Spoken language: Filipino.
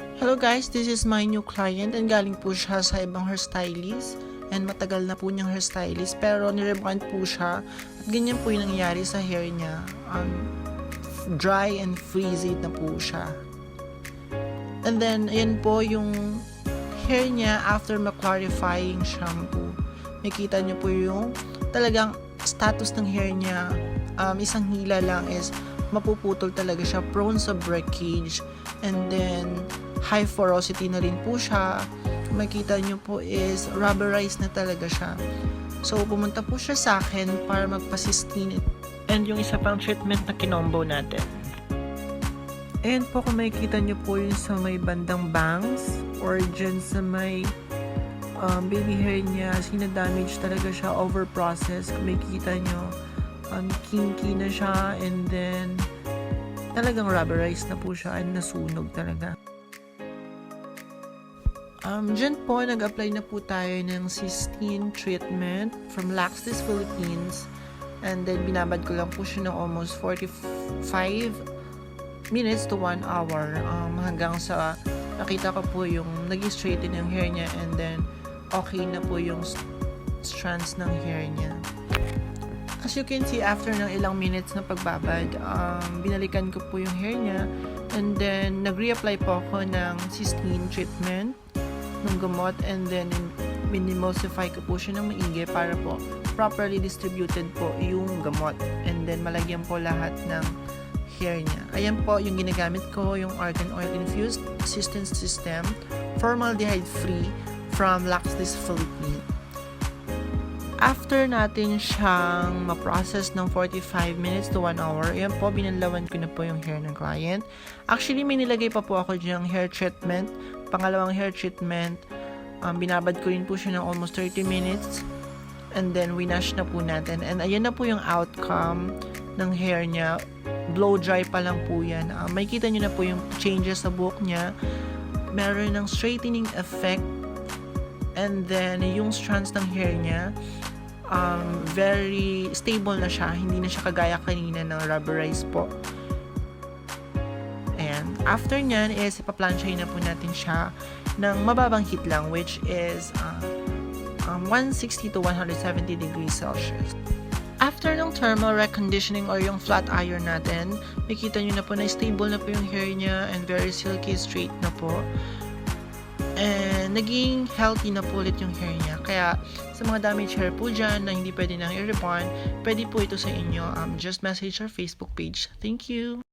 Hello guys, this is my new client and galing po siya sa ibang hairstylist and matagal na po niyang hairstylist pero nirebrand po siya at ganyan po yung nangyayari sa hair niya. Dry and frizzy na po siya. And then, ayan po yung hair niya after ma-clarifying shampoo. Makita niyo po yung talagang status ng hair niya. Isang hila lang is mapuputol talaga siya, prone sa breakage, and then high porosity na rin po siya. Makita nyo po is rubberized na talaga siya. So pumunta po siya sa akin para magpa-cysteine and yung isa pang treatment na kinombo natin. Ayan po, kung makikita nyo po yung sa may bandang bangs or dyan sa may baby hair niya, sinadamage talaga siya, over-processed. Kung makikita nyo, kinky na siya, and then talagang rubberized na po siya and nasunog talaga. Dyan po, nag-apply na po tayo ng cysteine treatment from Laxtis Philippines, and then binabad ko lang po siya ng almost 45 minutes to 1 hour hanggang sa nakita ko po yung nag-straighten yung hair niya, and then okay na po yung strands ng hair niya. As you can see, after ng ilang minutes na pagbabad, binalikan ko po yung hair niya, and then nag-reapply po ako ng cysteine treatment ng gamot, and then minimosify ko po siya ng maigi para po properly distributed po yung gamot, and then malagyan po lahat ng hair niya. Ayan po yung ginagamit ko, yung argan oil infused assistance system, formaldehyde free from Laxtis Philippines. After natin siyang ma-process ng 45 minutes to 1 hour, ayan po, binanlawan ko na po yung hair ng client. Actually, may nilagay pa po ako diyang hair treatment, pangalawang hair treatment. Binabad ko rin po siya ng almost 30 minutes, and then winash na po natin. And ayan na po yung outcome ng hair niya. Blow dry pa lang po yan. Makikita nyo na po yung changes sa buhok niya. Meron ng straightening effect, and then yung strands ng hair niya, very stable na siya. Hindi na siya kagaya kanina ng rubberized po. And after nyan is ipaplansyahin na po natin siya ng mababang heat lang, which is 160 to 170 degrees Celsius. After ng thermal reconditioning or yung flat iron natin, makita nyo na po na stable na po yung hair niya and very silky straight na po. And naging healthy na po ulit yung hair niya. Kaya sa mga damaged hair po dyan na hindi pwede nang i-rebond, pwede po ito sa inyo. Just message our Facebook page. Thank you!